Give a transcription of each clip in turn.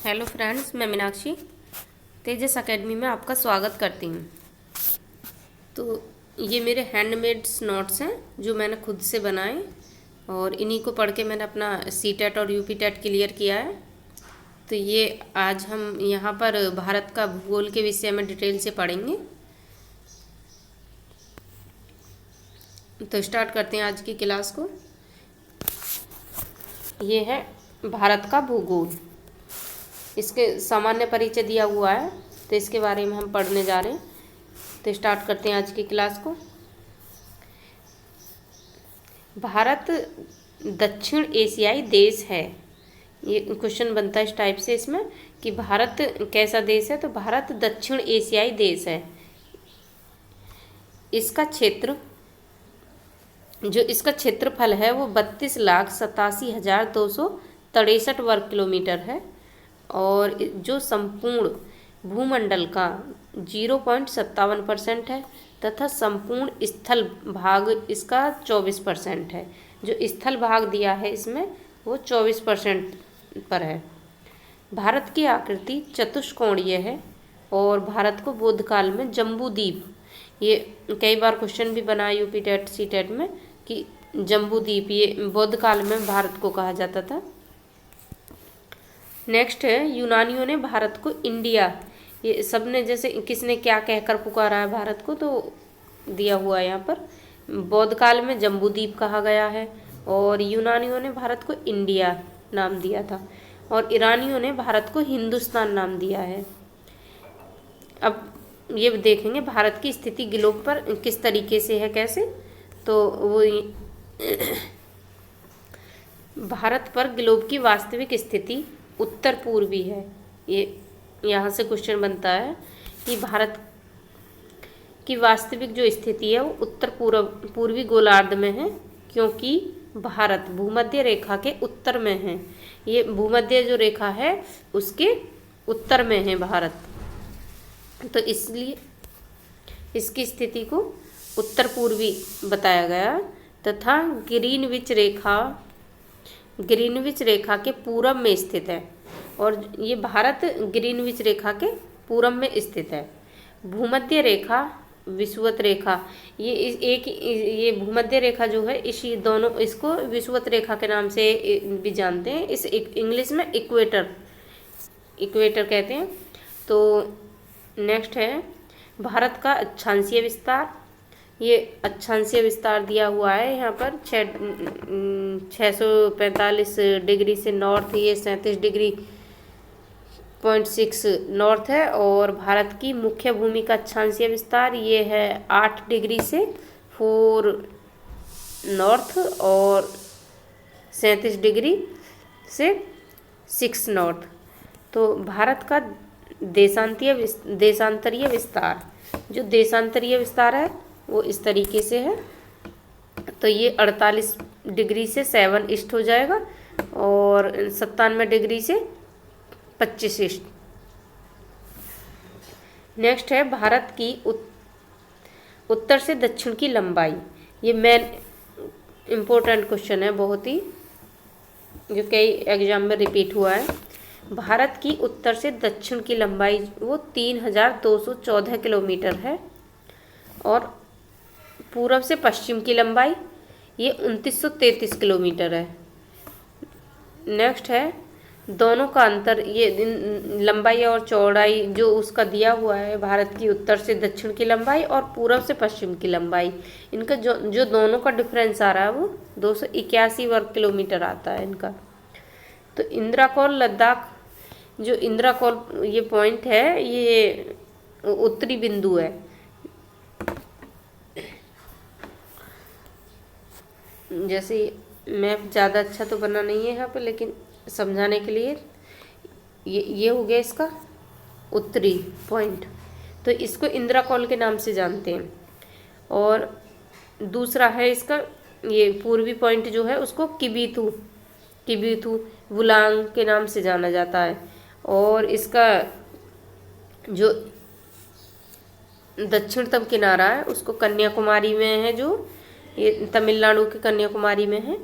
Hello friends, मैं मीनाक्षी तेजस academy में आपका स्वागत करती हूँ। तो ये मेरे हैंडमेड्स नोट्स हैं जो मैंने खुद से बनाए और इन्हीं को पढ़ के मैंने अपना सीटेट और यूपीटेट क्लियर किया है। तो ये आज हम यहाँ पर भारत का भूगोल के विषय में डिटेल से पढ़ेंगे। तो स्टार्ट करते हैं आज की क्लास को। ये है भारत का भूगोल, इसके सामान्य परिचय दिया हुआ है, तो इसके बारे में हम पढ़ने जा रहे हैं। तो स्टार्ट करते हैं आज की क्लास को। भारत दक्षिण एशियाई देश है। ये क्वेश्चन बनता है इस टाइप से इसमें कि भारत कैसा देश है। तो भारत दक्षिण एशियाई देश है। इसका क्षेत्रफल है वो 32,87,263 वर्ग किलोमीटर है और जो संपूर्ण भूमंडल का 0.57% है तथा संपूर्ण स्थल भाग इसका 24% है। जो स्थल भाग दिया है इसमें वो 24% पर है। भारत की आकृति चतुष्कोणीय है और भारत को बौद्ध काल में जम्बूद्वीप, ये कई बार क्वेश्चन भी बना यूपी टेट सी टेट में कि जम्बूद्वीप, ये बौद्ध काल में भारत को कहा जाता था। नेक्स्ट है यूनानियों ने भारत को इंडिया, ये सबने जैसे किसने क्या कहकर पुकारा है भारत को, तो दिया हुआ है यहाँ पर। बौद्ध काल में जम्बूद्वीप कहा गया है और यूनानियों ने भारत को इंडिया नाम दिया था और ईरानियों ने भारत को हिंदुस्तान नाम दिया है। अब ये देखेंगे भारत की स्थिति ग्लोब पर किस तरीके से है, कैसे। तो वो भारत पर ग्लोब की वास्तविक स्थिति उत्तर पूर्वी है। ये यहाँ से क्वेश्चन बनता है कि भारत की वास्तविक जो स्थिति है वो उत्तर पूर्वी गोलार्ध में है, क्योंकि भारत भूमध्य रेखा के उत्तर में है। ये भूमध्य जो रेखा है उसके उत्तर में है भारत, तो इसलिए इसकी स्थिति को उत्तर पूर्वी बताया गया तथा ग्रीनविच रेखा के पूरब में स्थित है और ये भारत ग्रीनविच रेखा के पूरब में स्थित है। भूमध्य रेखा, विषुवत रेखा, ये भूमध्य रेखा जो है इसको विषुवत रेखा के नाम से भी जानते हैं। इस इंग्लिश में इक्वेटर कहते हैं। तो नेक्स्ट है भारत का अक्षांशीय विस्तार। ये अक्षांशीय विस्तार दिया हुआ है यहाँ पर 645 डिग्री से नॉर्थ, ये 37.6 नॉर्थ है। और भारत की मुख्य भूमि का अक्षांशीय विस्तार ये है 8 डिग्री से 4 नॉर्थ और 37 डिग्री से 6 नॉर्थ। तो भारत का देशांतरीय विस्तार, जो देशांतरीय विस्तार है वो इस तरीके से है। तो ये 48 डिग्री से 7 ईस्ट हो जाएगा और 97 डिग्री से 25 ईस्ट। नेक्स्ट है भारत की उत्तर से दक्षिण की लंबाई। ये मेन इम्पोर्टेंट क्वेश्चन है बहुत ही, जो कई एग्जाम में रिपीट हुआ है। भारत की उत्तर से दक्षिण की लंबाई वो 3,214 किलोमीटर है और पूरब से पश्चिम की लंबाई ये 2,933 किलोमीटर है। नेक्स्ट है दोनों का अंतर, ये लंबाई और चौड़ाई जो उसका दिया हुआ है, भारत की उत्तर से दक्षिण की लंबाई और पूरब से पश्चिम की लंबाई, इनका जो दोनों का डिफरेंस आ रहा है वो 281 वर्ग किलोमीटर आता है इनका। तो इंद्राकोल लद्दाख, जो इंद्राकोल ये पॉइंट है ये उत्तरी बिंदु है। जैसे मैप ज़्यादा अच्छा तो बना नहीं है यहाँ पे, लेकिन समझाने के लिए ये हो गया इसका उत्तरी पॉइंट, तो इसको इंद्राकोल के नाम से जानते हैं। और दूसरा है इसका ये पूर्वी पॉइंट जो है उसको किबिथु वुलांग के नाम से जाना जाता है। और इसका जो दक्षिणतम किनारा है उसको कन्याकुमारी में है, जो ये तमिलनाडु के कन्याकुमारी में है।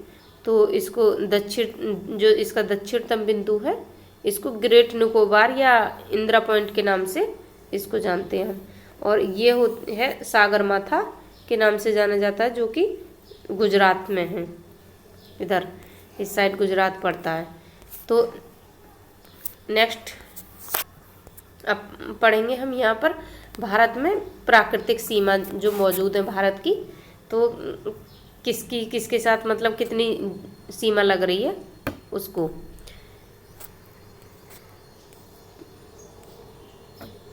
तो इसको जो इसका दक्षिणतम बिंदु है इसको ग्रेट निकोबार या इंदिरा पॉइंट के नाम से इसको जानते हैं हम। और ये है सागरमाथा के नाम से जाना जाता है, जो कि गुजरात में है, इधर इस साइड गुजरात पड़ता है। तो नेक्स्ट अब पढ़ेंगे हम यहाँ पर भारत में प्राकृतिक सीमा जो मौजूद है भारत की, तो किसके साथ मतलब कितनी सीमा लग रही है उसको।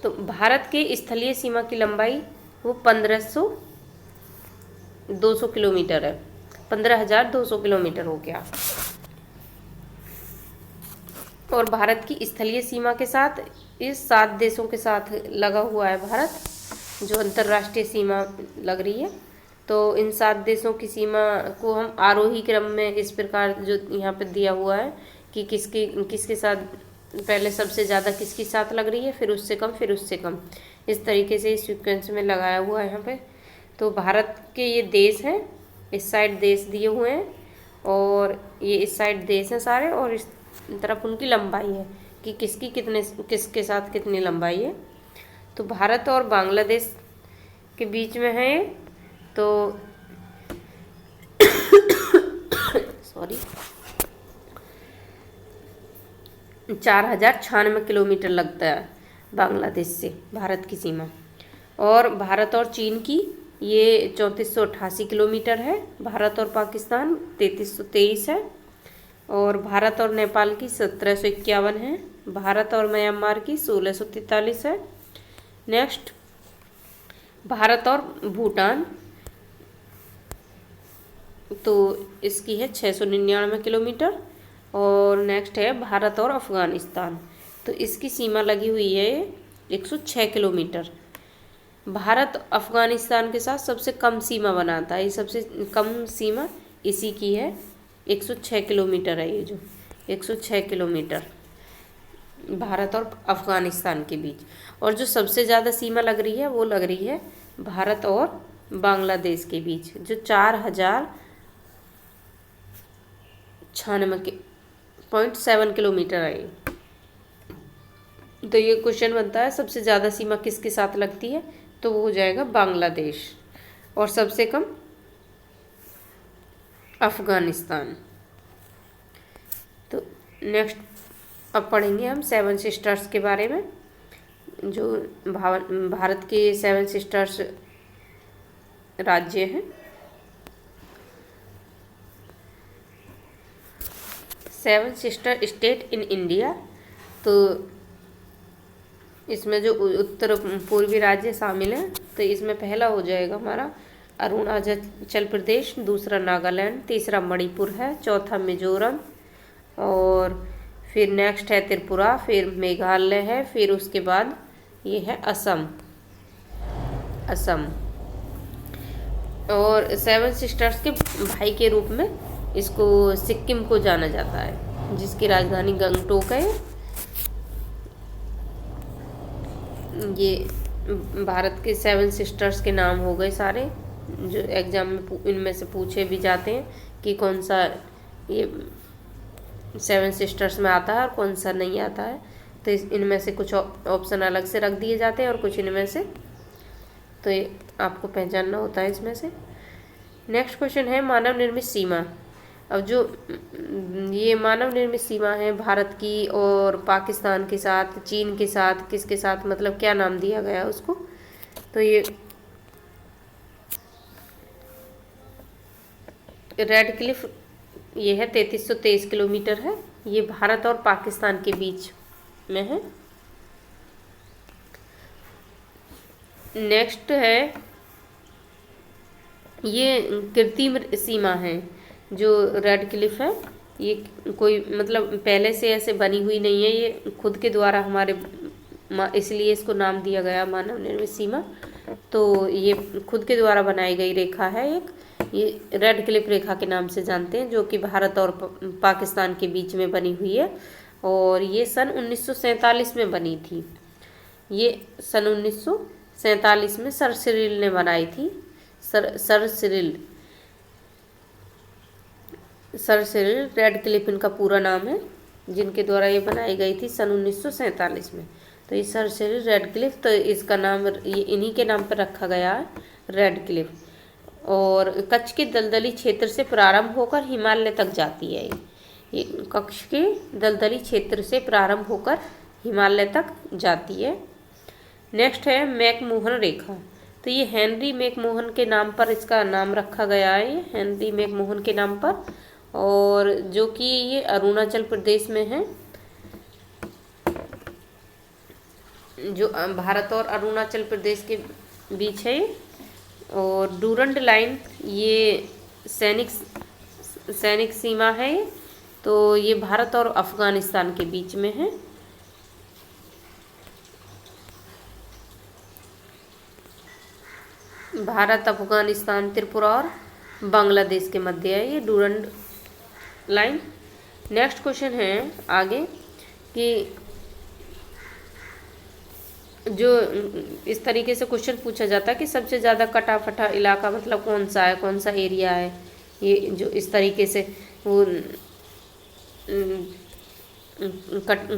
तो भारत के स्थलीय सीमा की लंबाई वो 200 किलोमीटर है, 15,200 किलोमीटर हो गया। और भारत की स्थलीय सीमा के साथ इस 7 देशों के साथ लगा हुआ है भारत, जो अंतर्राष्ट्रीय सीमा लग रही है। तो इन 7 देशों की सीमा को हम आरोही क्रम में इस प्रकार जो यहाँ पे दिया हुआ है कि किसके साथ पहले सबसे ज़्यादा किसके साथ लग रही है, फिर उससे कम, फिर उससे कम, इस तरीके से इस सीक्वेंस में लगाया हुआ है यहाँ पे। तो भारत के ये देश हैं, इस साइड देश दिए हुए हैं और ये इस साइड देश हैं सारे, और इस तरफ उनकी लंबाई है कि किसके साथ कितनी लंबाई है। तो भारत और बांग्लादेश के बीच में है ये, तो सॉरी 4,096 किलोमीटर लगता है बांग्लादेश से भारत की सीमा। और भारत और चीन की ये 3488 किलोमीटर है। भारत और पाकिस्तान 3323 है। और भारत और नेपाल की 1751 है। भारत और म्यांमार की 1643 है। नेक्स्ट भारत और भूटान, तो इसकी है 699 किलोमीटर। और नेक्स्ट है भारत और अफ़गानिस्तान, तो इसकी सीमा लगी हुई है 106 किलोमीटर। भारत अफ़गानिस्तान के साथ सबसे कम सीमा बनाता है, ये सबसे कम सीमा इसी की है, 106 किलोमीटर है। ये जो 106 किलोमीटर भारत और अफ़गानिस्तान के बीच। और जो सबसे ज़्यादा सीमा लग रही है वो लग रही है भारत और बांग्लादेश के बीच, जो 4,096.7 किलोमीटर है। तो ये क्वेश्चन बनता है सबसे ज़्यादा सीमा किसके साथ लगती है, तो वो हो जाएगा बांग्लादेश, और सबसे कम अफ़गानिस्तान। तो नेक्स्ट अब पढ़ेंगे हम 7 सिस्टर्स के बारे में, जो भारत के 7 सिस्टर्स राज्य हैं। 7 सिस्टर स्टेट इन इंडिया, तो इसमें जो उत्तर पूर्वी राज्य शामिल हैं, तो इसमें पहला हो जाएगा हमारा अरुणाचल प्रदेश, दूसरा नागालैंड, तीसरा मणिपुर है, चौथा मिजोरम, और फिर नेक्स्ट है त्रिपुरा, फिर मेघालय है, फिर उसके बाद ये है असम। और 7 सिस्टर्स के भाई के रूप में इसको सिक्किम को जाना जाता है, जिसकी राजधानी गंगटोक है। ये भारत के 7 सिस्टर्स के नाम हो गए सारे, जो एग्जाम में इनमें से पूछे भी जाते हैं कि कौन सा ये 7 सिस्टर्स में आता है और कौन सा नहीं आता है। तो इनमें से कुछ ऑप्शन अलग से रख दिए जाते हैं और कुछ इनमें से, तो ये आपको पहचानना होता है इसमें से। नेक्स्ट क्वेश्चन है मानव निर्मित सीमा। अब जो ये मानव निर्मित सीमा है भारत की और पाकिस्तान के साथ, चीन के साथ, किसके साथ, मतलब क्या नाम दिया गया उसको, तो ये रेड क्लिफ, ये है 3323 किलोमीटर है। ये भारत और पाकिस्तान के बीच में है। नेक्स्ट है ये कृत्रिम सीमा है, जो रेड क्लिफ है, ये कोई मतलब पहले से ऐसे बनी हुई नहीं है, ये खुद के द्वारा हमारे, इसलिए इसको नाम दिया गया मानव निर्मित सीमा। तो ये खुद के द्वारा बनाई गई रेखा है एक, ये रेड क्लिफ रेखा के नाम से जानते हैं, जो कि भारत और पाकिस्तान के बीच में बनी हुई है। और ये सन 1947 में बनी थी। ये सन 1947 में सर सिरिल ने बनाई थी। सर सिरिल रेड क्लिफ इनका पूरा नाम है। जिनके द्वारा ये बनाई गई थी सन 1947 में। तो ये सर सिरिल रेडक्लिफ, तो इसका नाम ये इन्हीं के नाम पर रखा गया है, रेडक्लिफ। और कच्छ के दलदली क्षेत्र से प्रारंभ होकर हिमालय तक जाती है। ये कच्छ के दलदली क्षेत्र से प्रारंभ होकर हिमालय तक जाती है। नेक्स्ट है मैकमोहन रेखा। तो ये हेनरी मैकमोहन के नाम पर इसका नाम रखा गया है, ये हेनरी मैकमोहन के नाम पर, और जो कि ये अरुणाचल प्रदेश में है, जो भारत और अरुणाचल प्रदेश के बीच है। और डूरंड लाइन ये सैनिक सीमा है, तो ये भारत और अफगानिस्तान के बीच में है। भारत, अफगानिस्तान, त्रिपुरा और बांग्लादेश के मध्य है ये डूरंड लाइन। नेक्स्ट क्वेश्चन है आगे कि जो इस तरीके से क्वेश्चन पूछा जाता है कि सबसे ज़्यादा कटा फटा इलाका मतलब कौन सा है, कौन सा एरिया है। ये जो इस तरीके से वो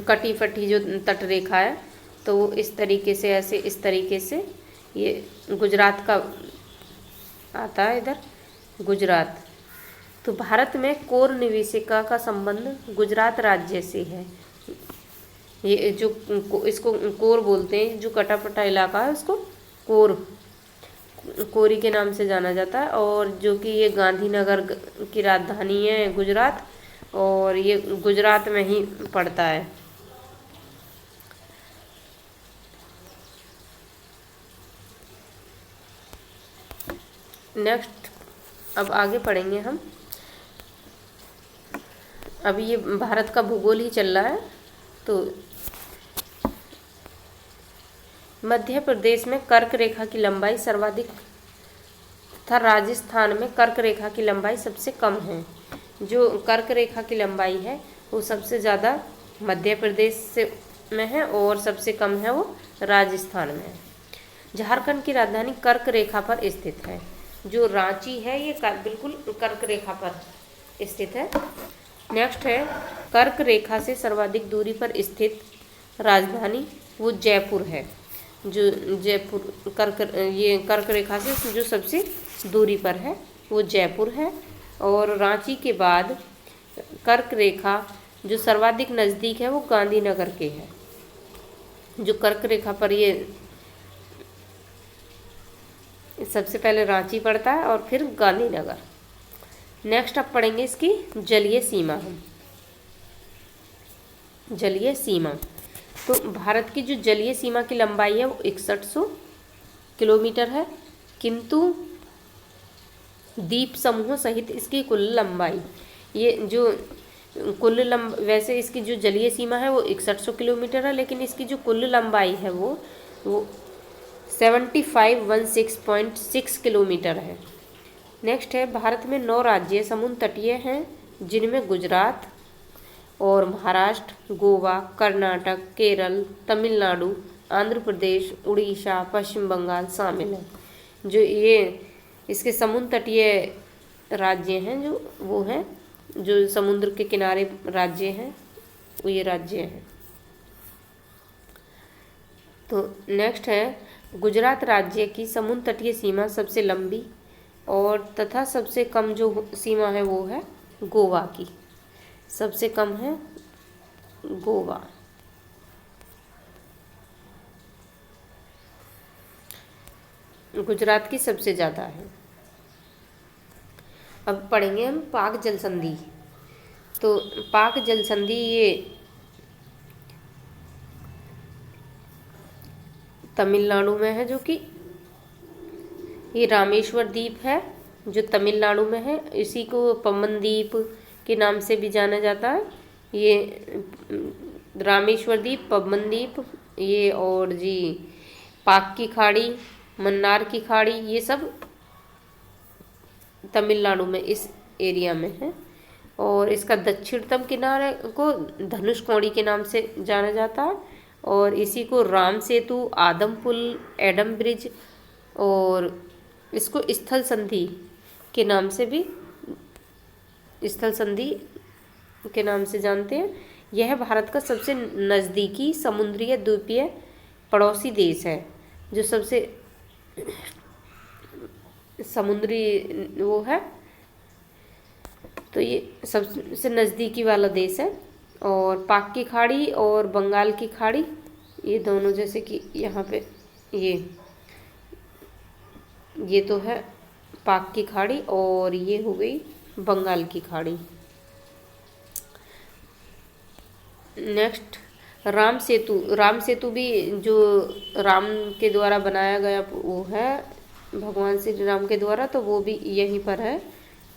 कटी फटी जो तट रेखा है, तो वो इस तरीके से ऐसे इस तरीके से ये गुजरात का आता है, इधर गुजरात। तो भारत में कोर निवेशिका का संबंध गुजरात राज्य से है। ये जो इसको कोर बोलते हैं, जो कटापटा इलाका है उसको कोरी के नाम से जाना जाता है। और जो कि ये गांधीनगर की राजधानी है गुजरात, और ये गुजरात में ही पड़ता है। नेक्स्ट अब आगे पढ़ेंगे हम। अभी ये भारत का भूगोल ही चल रहा है। तो मध्य प्रदेश में कर्क रेखा की लंबाई सर्वाधिक तथा राजस्थान में कर्क रेखा की लंबाई सबसे कम है। जो कर्क रेखा की लंबाई है वो सबसे ज़्यादा मध्य प्रदेश से में है और सबसे कम है वो राजस्थान में है। झारखंड की राजधानी कर्क रेखा पर स्थित है। जो रांची है ये बिल्कुल कर्क रेखा पर स्थित है। नेक्स्ट है कर्क रेखा से सर्वाधिक दूरी पर स्थित राजधानी वो जयपुर है। जो जयपुर ये कर्क रेखा से जो सबसे दूरी पर है वो जयपुर है। और रांची के बाद कर्क रेखा जो सर्वाधिक नज़दीक है वो गांधीनगर के है। जो कर्क रेखा पर ये सबसे पहले रांची पड़ता है और फिर गांधीनगर। नेक्स्ट अब पढ़ेंगे इसकी जलीय सीमा हम। जलीय सीमा, तो भारत की जो जलीय सीमा की लंबाई है वो 6100 किलोमीटर है, किंतु द्वीप समूह सहित इसकी कुल लंबाई, ये जो वैसे इसकी जो जलीय सीमा है वो 6100 किलोमीटर है, लेकिन इसकी जो कुल लंबाई है वो 7516.6 किलोमीटर है। नेक्स्ट है भारत में 9 राज्य समुद्र तटीय हैं, जिनमें गुजरात और महाराष्ट्र, गोवा, कर्नाटक, केरल, तमिलनाडु, आंध्र प्रदेश, उड़ीसा, पश्चिम बंगाल शामिल हैं। जो ये इसके समुद्र तटीय राज्य हैं जो वो हैं, जो समुद्र के किनारे राज्य हैं वो ये राज्य हैं। तो नेक्स्ट है गुजरात राज्य की समुद्र तटीय सीमा सबसे लंबी और तथा सबसे कम जो सीमा है वो है गोवा की। सबसे कम है गोवा। गुजरात की सबसे ज़्यादा है। अब पढ़ेंगे हम पाक जल संधि। तो पाक जल संधि ये तमिलनाडु में है, जो कि ये रामेश्वर द्वीप है जो तमिलनाडु में है। इसी को पम्बन द्वीप के नाम से भी जाना जाता है। ये रामेश्वर द्वीप, पम्बन द्वीप ये, और जी पाक की खाड़ी, मन्नार की खाड़ी, ये सब तमिलनाडु में इस एरिया में है। और इसका दक्षिणतम किनारे को धनुषकोडी के नाम से जाना जाता है। और इसी को राम सेतु, आदम पुल, एडम ब्रिज और इसको स्थल संधि के नाम से भी, स्थल संधि के नाम से जानते हैं। यह भारत का सबसे नज़दीकी समुद्री द्वीपीय पड़ोसी देश है, जो सबसे समुद्री वो है, तो ये सबसे नज़दीकी वाला देश है। और पाक की खाड़ी और बंगाल की खाड़ी, ये दोनों, जैसे कि यहाँ पे ये तो है पाक की खाड़ी और ये हो गई बंगाल की खाड़ी। नेक्स्ट, राम सेतु। राम सेतु भी जो राम के द्वारा बनाया गया वो है, भगवान श्री राम के द्वारा, तो वो भी यहीं पर है,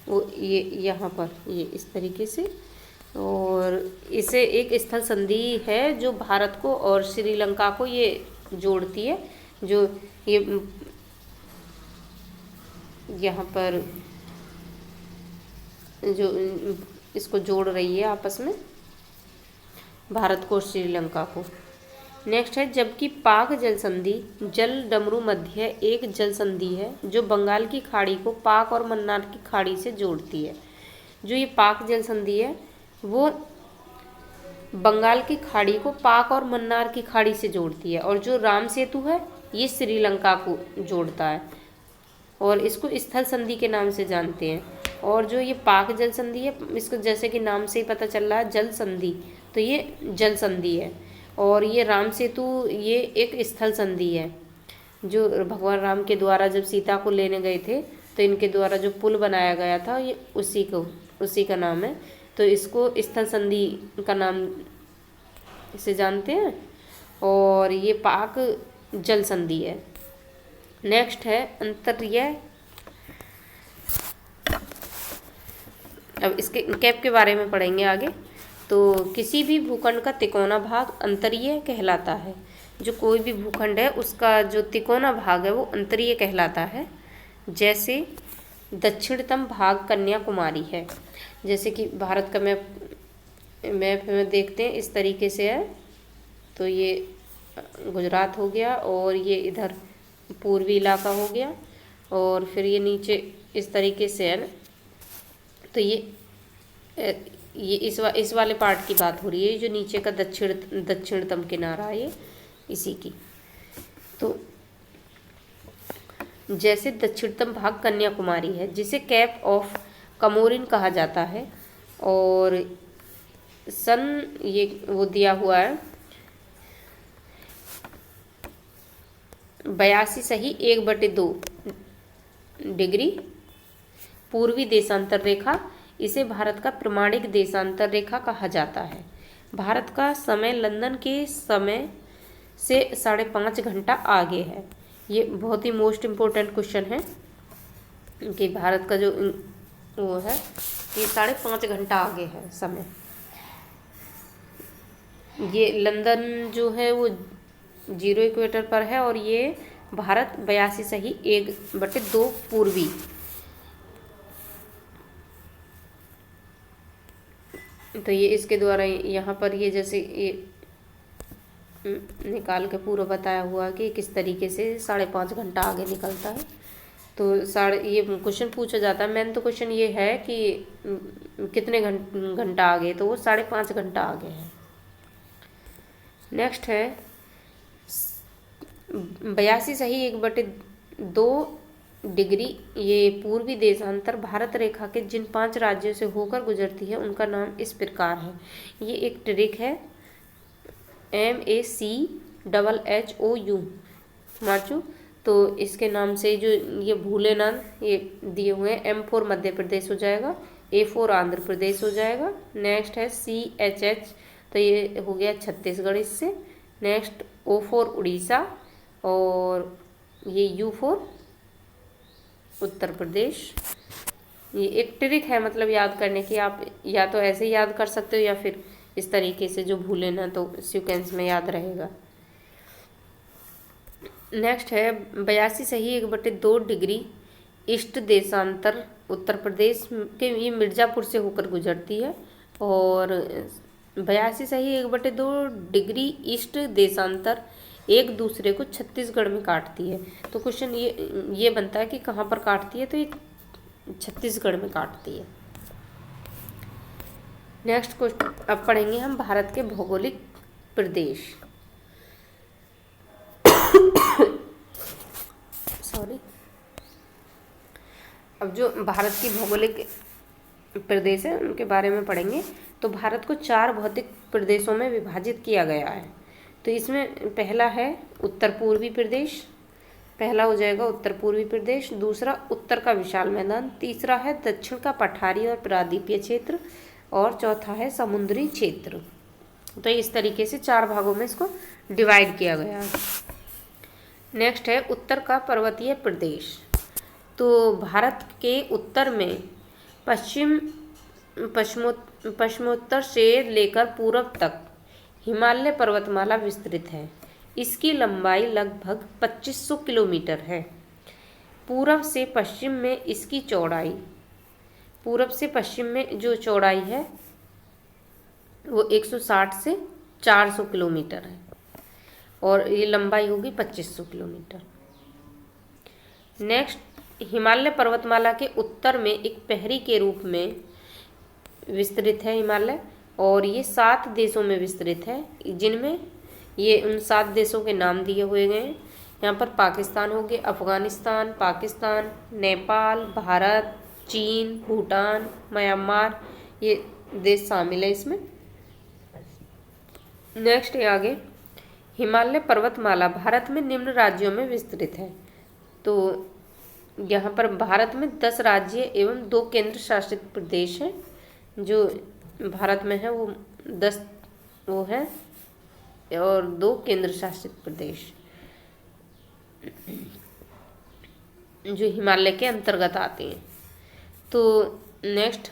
वो ये यहाँ पर ये इस तरीके से। और इसे एक स्थल संधि है जो भारत को और श्रीलंका को ये जोड़ती है, जो ये यहाँ पर जो इसको जोड़ रही है आपस में, भारत को और श्रीलंका को। नेक्स्ट है, जबकि पाक जल संधि जल डमरू मध्य एक जल संधि है जो बंगाल की खाड़ी को पाक और मन्नार की खाड़ी से जोड़ती है। जो ये पाक जल संधि है वो बंगाल की खाड़ी को पाक और मन्नार की खाड़ी से जोड़ती है, और जो राम सेतु है ये श्रीलंका को जोड़ता है, और इसको स्थल संधि के नाम से जानते हैं। और जो ये पाक जल संधि है, इसको जैसे कि नाम से ही पता चल रहा है जल संधि, तो ये जल संधि है। और ये राम सेतु ये एक स्थल संधि है, जो भगवान राम के द्वारा जब सीता को लेने गए थे तो इनके द्वारा जो पुल बनाया गया था ये उसी का नाम है, तो इसको स्थल संधि का नाम से जानते हैं। और ये पाक जल संधि है। नेक्स्ट है अंतर्य। अब इसके कैप के बारे में पढ़ेंगे आगे। तो किसी भी भूखंड का तिकोना भाग अंतरीय कहलाता है। जो कोई भी भूखंड है उसका जो तिकोना भाग है वो अंतरीय कहलाता है। जैसे दक्षिणतम भाग कन्याकुमारी है। जैसे कि भारत का मैप में देखते हैं इस तरीके से है, तो ये गुजरात हो गया और ये इधर पूर्वी इलाका हो गया, और फिर ये नीचे इस तरीके से है ना, तो ये इस वाले पार्ट की बात हो रही है, जो नीचे का दक्षिणतम किनारा है ये इसी की। तो जैसे दक्षिणतम भाग कन्याकुमारी है जिसे कैप ऑफ कमोरिन कहा जाता है, और सन ये वो दिया हुआ है 82.1/2 डिग्री पूर्वी देशांतर रेखा। इसे भारत का प्रमाणिक देशांतर रेखा कहा जाता है। भारत का समय लंदन के समय से 5.5 घंटा आगे है। ये बहुत ही मोस्ट इम्पोर्टेंट क्वेश्चन है कि भारत का जो वो है कि 5.5 घंटा आगे है समय। ये लंदन जो है वो 0 इक्वेटर पर है, और ये भारत 82.1/2 पूर्वी। तो ये इसके द्वारा यहाँ पर ये जैसे ये निकाल के पूरा बताया हुआ कि किस तरीके से 5.5 घंटा आगे निकलता है। तो ये क्वेश्चन पूछा जाता है। मेन तो क्वेश्चन ये है कि कितने घंटा आगे, तो वो 5.5 घंटा आगे है। नेक्स्ट है 82.1/2 डिग्री। ये पूर्वी देशांतर भारत रेखा के जिन 5 राज्यों से होकर गुजरती है उनका नाम इस प्रकार है। ये एक ट्रिक है, MACHHOU माचू। तो इसके नाम से जो ये भूलेनाथ ये दिए हुए हैं, M4 मध्य प्रदेश हो जाएगा, A4 आंध्र प्रदेश हो जाएगा। नेक्स्ट है CHH, तो ये हो गया छत्तीसगढ़ इससे। नेक्स्ट O4 उड़ीसा, और ये U4 उत्तर प्रदेश। ये एक ट्रिक है मतलब याद करने की, आप या तो ऐसे ही याद कर सकते हो या फिर इस तरीके से जो भूले ना तो सीक्वेंस में याद रहेगा। नेक्स्ट है 82.1/2 डिग्री ईस्ट देशांतर उत्तर प्रदेश के ये मिर्ज़ापुर से होकर गुजरती है, और 82.1/2 डिग्री ईस्ट देशांतर एक दूसरे को छत्तीसगढ़ में काटती है। तो क्वेश्चन ये बनता है कि कहाँ पर काटती है, तो ये छत्तीसगढ़ में काटती है। नेक्स्ट क्वेश्चन अब पढ़ेंगे हम भारत के भौगोलिक प्रदेश। सॉरी। अब जो भारत की भौगोलिक प्रदेश है उनके बारे में पढ़ेंगे। तो भारत को 4 भौतिक प्रदेशों में विभाजित किया गया है। तो इसमें पहला है उत्तर पूर्वी प्रदेश, पहला हो जाएगा उत्तर पूर्वी प्रदेश। दूसरा उत्तर का विशाल मैदान। तीसरा है दक्षिण का पठारी और प्रायद्वीपीय क्षेत्र। और चौथा है समुद्री क्षेत्र। तो इस तरीके से 4 भागों में इसको डिवाइड किया गया है। नेक्स्ट है उत्तर का पर्वतीय प्रदेश। तो भारत के उत्तर में पश्चिमोत्तर से लेकर पूर्व तक हिमालय पर्वतमाला विस्तृत है। इसकी लंबाई लगभग 2500 किलोमीटर है। पूर्व से पश्चिम में इसकी चौड़ाई, पूर्व से पश्चिम में जो चौड़ाई है वो 160 से 400 किलोमीटर है और ये लंबाई होगी 2500 किलोमीटर। नेक्स्ट, हिमालय पर्वतमाला के उत्तर में एक पहरी के रूप में विस्तृत है हिमालय, और ये 7 देशों में विस्तृत है, जिनमें ये उन 7 देशों के नाम दिए हुए गए हैं। यहाँ पर पाकिस्तान हो गया, अफगानिस्तान, पाकिस्तान, नेपाल, भारत, चीन, भूटान, म्यांमार, ये देश शामिल है इसमें। नेक्स्ट है आगे, हिमालय पर्वतमाला भारत में निम्न राज्यों में विस्तृत है। तो यहाँ पर भारत में 10 राज्य एवं 2 केंद्र शासित प्रदेश हैं। जो भारत में है वो 10 वो है और 2 केंद्र शासित प्रदेश जो हिमालय के अंतर्गत आते हैं। तो नेक्स्ट,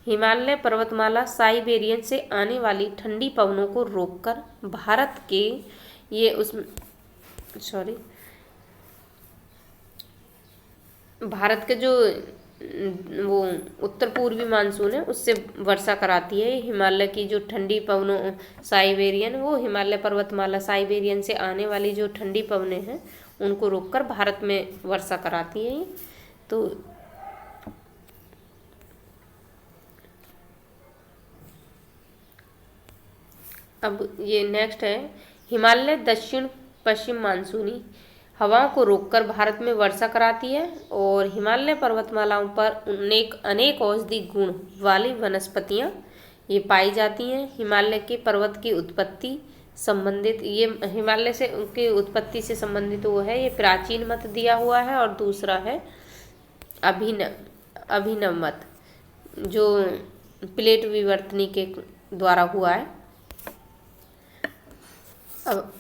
हिमालय पर्वतमाला साइबेरियन से आने वाली ठंडी पवनों को रोककर भारत के भारत के जो वो उत्तर पूर्वी मानसून है उससे वर्षा कराती है। हिमालय की जो ठंडी पवनों साइबेरियन, वो हिमालय पर्वतमाला साइबेरियन से आने वाली जो ठंडी पवनें हैं उनको रोककर भारत में वर्षा कराती है। तो अब ये नेक्स्ट है, हिमालय दक्षिण पश्चिम मानसूनी हवाओं को रोककर भारत में वर्षा कराती है और हिमालय पर्वतमालाओं पर अनेक औषधि गुण वाली वनस्पतियां ये पाई जाती हैं। हिमालय के पर्वत की उत्पत्ति संबंधित, ये हिमालय से उनकी उत्पत्ति से संबंधित वो है, ये प्राचीन मत दिया हुआ है। और दूसरा है अभिनव मत, जो प्लेट विवर्तनी के द्वारा हुआ है। अब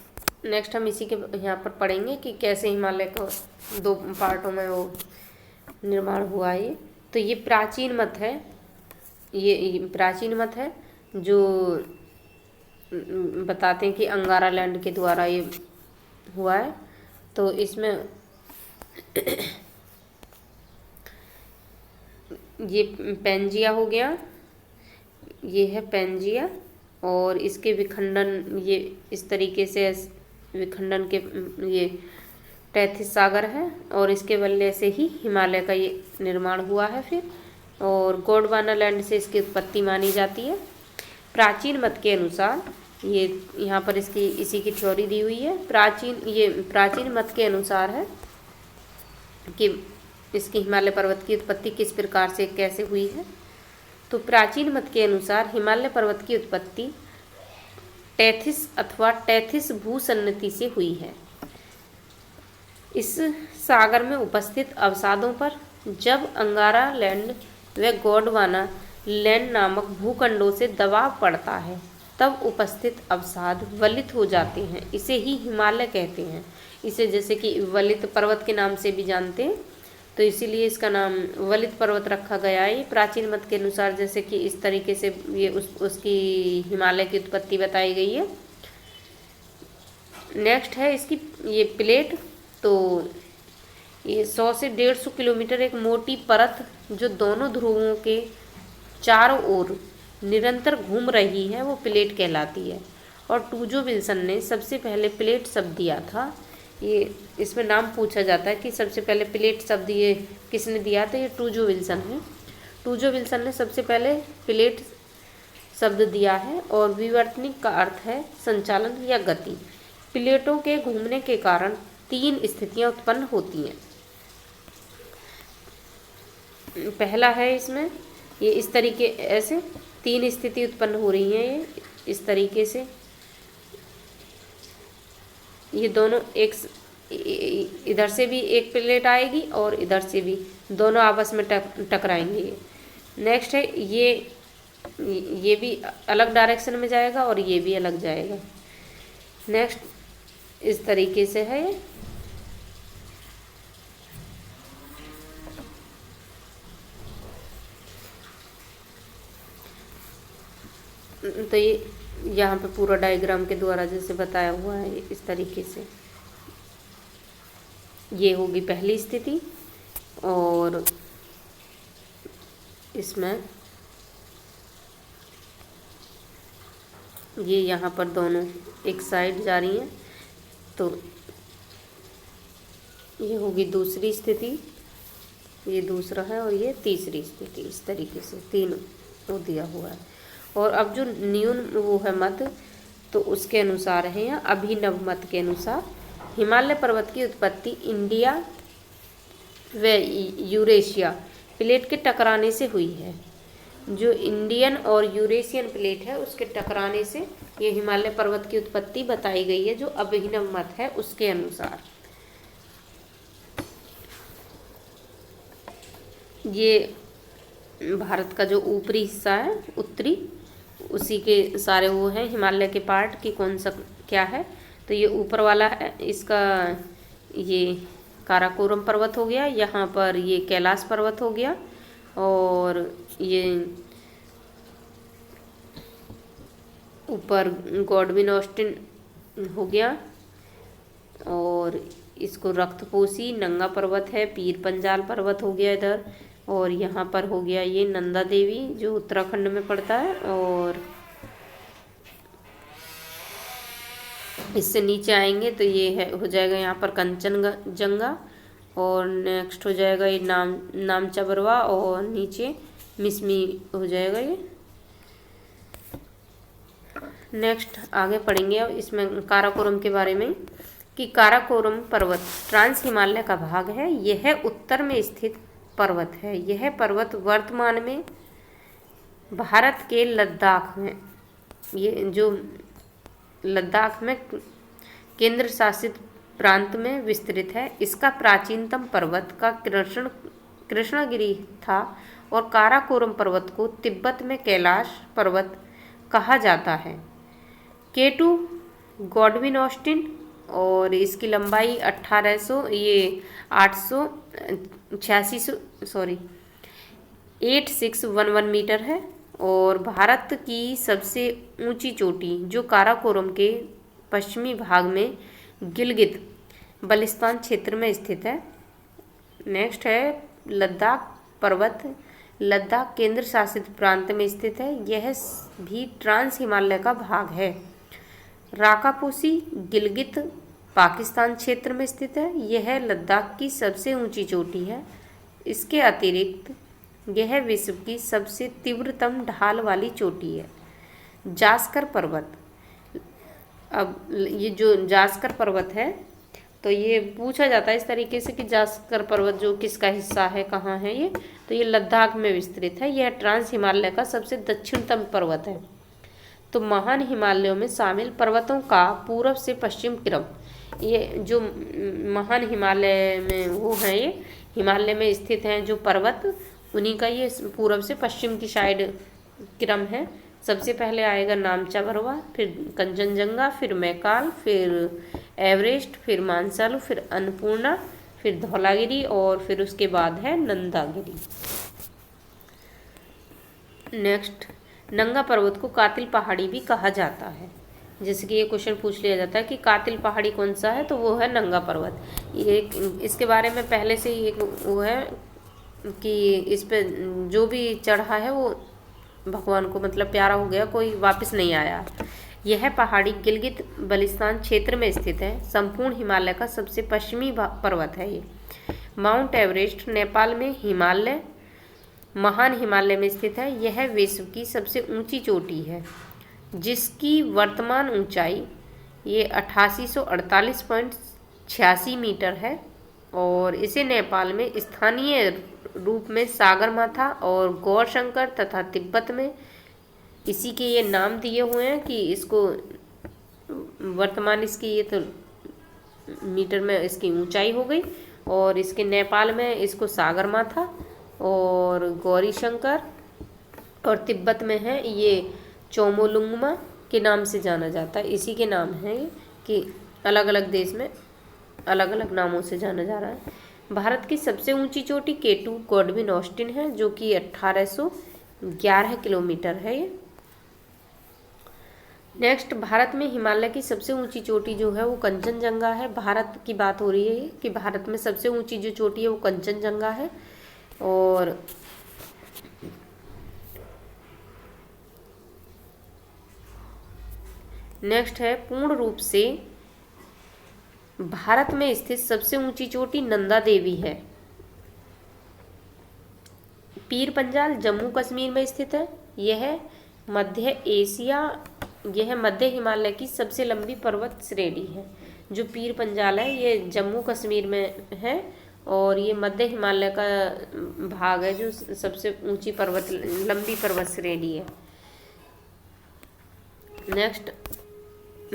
नेक्स्ट हम इसी के यहाँ पर पढ़ेंगे कि कैसे हिमालय को 2 पार्टों में वो निर्माण हुआ है। तो ये प्राचीन मत है, ये प्राचीन मत है जो बताते हैं कि अंगारा लैंड के द्वारा ये हुआ है। तो इसमें ये पेंजिया हो गया, ये है पेंजिया, और इसके विखंडन ये इस तरीके से विखंडन के ये तैथिस सागर है और इसके वजह से ही हिमालय का ये निर्माण हुआ है फिर। और गोंडवाना लैंड से इसकी उत्पत्ति मानी जाती है। प्राचीन मत के अनुसार, ये यहाँ पर इसकी इसी की थ्योरी दी हुई है। प्राचीन मत के अनुसार है कि इसकी हिमालय पर्वत की उत्पत्ति किस प्रकार से कैसे हुई है। तो प्राचीन मत के अनुसार हिमालय पर्वत की उत्पत्ति तैथिस अथवा तैथिस भूसन्नति से हुई है। इस सागर में उपस्थित अवसादों पर जब अंगारा लैंड व गोंडवाना लैंड नामक भूखंडों से दबाव पड़ता है तब उपस्थित अवसाद वलित हो जाते हैं। इसे ही हिमालय कहते हैं। इसे जैसे कि वलित पर्वत के नाम से भी जानते हैं, तो इसीलिए इसका नाम वलित पर्वत रखा गया है। प्राचीन मत के अनुसार जैसे कि इस तरीके से ये उसकी हिमालय की उत्पत्ति बताई गई है। नेक्स्ट है इसकी ये प्लेट। तो ये 100 से 150 किलोमीटर एक मोटी परत जो दोनों ध्रुवों के चारों ओर निरंतर घूम रही है वो प्लेट कहलाती है। और टूजो विल्सन ने सबसे पहले प्लेट शब्द दिया था। ये इसमें नाम पूछा जाता है कि सबसे पहले प्लेट शब्द ये किसने दिया था, ये टूजो विल्सन है। टूजो विल्सन ने सबसे पहले प्लेट शब्द दिया है और विवर्तनिक का अर्थ है संचालन या गति। प्लेटों के घूमने के कारण 3 स्थितियां उत्पन्न होती हैं। पहला है इसमें ये इस तरीके ऐसे 3 स्थिति उत्पन्न हो रही हैं, ये इस तरीके से, ये दोनों एक इधर से भी एक प्लेट आएगी और इधर से भी, दोनों आपस में टकराएंगे। नेक्स्ट है ये भी अलग डायरेक्शन में जाएगा और ये भी अलग जाएगा। नेक्स्ट इस तरीके से है ये। तो ये यहाँ पे पूरा डायग्राम के द्वारा जैसे बताया हुआ है इस तरीके से, ये होगी पहली स्थिति और इसमें ये यहाँ पर दोनों एक साइड जा रही हैं, तो ये होगी दूसरी स्थिति, ये दूसरा है और ये तीसरी स्थिति। इस तरीके से 3 वो दिया हुआ है। और अब जो न्यून वो है मत, तो उसके अनुसार है या अभिनव मत के अनुसार हिमालय पर्वत की उत्पत्ति इंडिया व यूरेशिया प्लेट के टकराने से हुई है। जो इंडियन और यूरेशियन प्लेट है उसके टकराने से ये हिमालय पर्वत की उत्पत्ति बताई गई है, जो अभिनव मत है उसके अनुसार। ये भारत का जो ऊपरी हिस्सा है उत्तरी, उसी के सारे वो हैं हिमालय के पार्ट की कौन सा क्या है। तो ये ऊपर वाला है, इसका ये काराकोरम पर्वत हो गया, यहाँ पर ये कैलाश पर्वत हो गया और ये ऊपर गॉडविन ऑस्टिन हो गया और इसको रक्तपोशी नंगा पर्वत है, पीर पंजाल पर्वत हो गया इधर, और यहाँ पर हो गया ये नंदा देवी जो उत्तराखंड में पड़ता है, और इससे नीचे आएंगे तो ये है हो जाएगा यहाँ पर कंचनजंगा, और नेक्स्ट हो जाएगा ये नामचा बरवा, और नीचे मिसमी हो जाएगा ये। नेक्स्ट आगे पढ़ेंगे अब इसमें काराकोरम के बारे में कि काराकोरम पर्वत ट्रांस हिमालय का भाग है। यह उत्तर में स्थित पर्वत है। यह पर्वत वर्तमान में भारत के लद्दाख में, ये जो लद्दाख में केंद्र शासित प्रांत में विस्तृत है। इसका प्राचीनतम पर्वत का कृष्णगिरी था और काराकोरम पर्वत को तिब्बत में कैलाश पर्वत कहा जाता है। K2 गॉडविन ऑस्टिन, और इसकी लंबाई 8611 मीटर है और भारत की सबसे ऊंची चोटी जो काराकोरम के पश्चिमी भाग में गिलगित बल्टिस्तान क्षेत्र में स्थित है। नेक्स्ट है लद्दाख पर्वत, लद्दाख केंद्र शासित प्रांत में स्थित है। यह भी ट्रांस हिमालय का भाग है। राकापोसी गिलगित पाकिस्तान क्षेत्र में स्थित है। यह लद्दाख की सबसे ऊंची चोटी है। इसके अतिरिक्त यह विश्व की सबसे तीव्रतम ढाल वाली चोटी है। जास्कर पर्वत, अब ये जो जास्कर पर्वत है तो ये पूछा जाता है इस तरीके से कि जास्कर पर्वत जो किसका हिस्सा है, कहाँ है ये, तो ये लद्दाख में विस्तृत है। यह ट्रांस हिमालय का सबसे दक्षिणतम पर्वत है। तो महान हिमालयों में शामिल पर्वतों का पूर्व से पश्चिम क्रम, ये जो महान हिमालय में वो हैं, ये हिमालय में स्थित हैं जो पर्वत, उन्हीं का ये पूर्व से पश्चिम की साइड क्रम है। सबसे पहले आएगा नामचा बरवा, फिर कंचनजंगा, फिर मैकाल, फिर एवरेस्ट, फिर मानसरोवर, फिर अन्नपूर्णा, फिर धौलागिरी और फिर उसके बाद है नंदागिरी। नेक्स्ट, नंगा पर्वत को कातिल पहाड़ी भी कहा जाता है। जैसे कि ये क्वेश्चन पूछ लिया जाता है कि कातिल पहाड़ी कौन सा है, तो वो है नंगा पर्वत। ये इसके बारे में पहले से ही एक वो है कि इस पे जो भी चढ़ा है वो भगवान को मतलब प्यारा हो गया, कोई वापस नहीं आया। यह पहाड़ी गिलगित बल्टिस्तान क्षेत्र में स्थित है। संपूर्ण हिमालय का सबसे पश्चिमी पर्वत है ये। माउंट एवरेस्ट नेपाल में हिमालय महान हिमालय में स्थित है। यह विश्व की सबसे ऊंची चोटी है, जिसकी वर्तमान ऊंचाई ये 8848.86 मीटर है। और इसे नेपाल में स्थानीय रूप में सागरमाथा और गौरशंकर तथा तिब्बत में इसी के ये नाम दिए हुए हैं कि इसको वर्तमान इसकी ये तो मीटर में इसकी ऊंचाई हो गई। और इसके नेपाल में इसको सागरमाथा और गौरी शंकर, और तिब्बत में है ये चोमोलुंगमा के नाम से जाना जाता है। इसी के नाम है कि अलग अलग देश में अलग अलग नामों से जाना जा रहा है। भारत की सबसे ऊंची चोटी K2 गॉडविन ऑस्टिन है, जो कि 1811 किलोमीटर है ये। नेक्स्ट, भारत में हिमालय की सबसे ऊंची चोटी जो है वो कंचनजंगा है। भारत की बात हो रही है कि भारत में सबसे ऊंची जो चोटी है वो कंचनजंगा है। और नेक्स्ट है, पूर्ण रूप से भारत में स्थित सबसे ऊंची चोटी नंदा देवी है। पीर पंजाल जम्मू कश्मीर में स्थित है। यह मध्य हिमालय की सबसे लंबी पर्वत श्रेणी है। जो पीर पंजाल है ये जम्मू कश्मीर में है, और ये मध्य हिमालय का भाग है जो सबसे ऊंची लंबी पर्वत श्रेणी है। नेक्स्ट,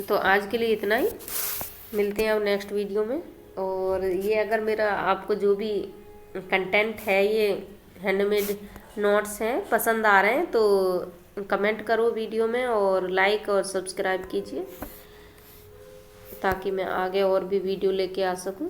तो आज के लिए इतना ही, मिलते हैं अब नेक्स्ट वीडियो में। और ये अगर मेरा आपको जो भी कंटेंट है ये हैंडमेड नोट्स हैं पसंद आ रहे हैं तो कमेंट करो वीडियो में, और लाइक और सब्सक्राइब कीजिए ताकि मैं आगे और भी वीडियो लेके आ सकूं।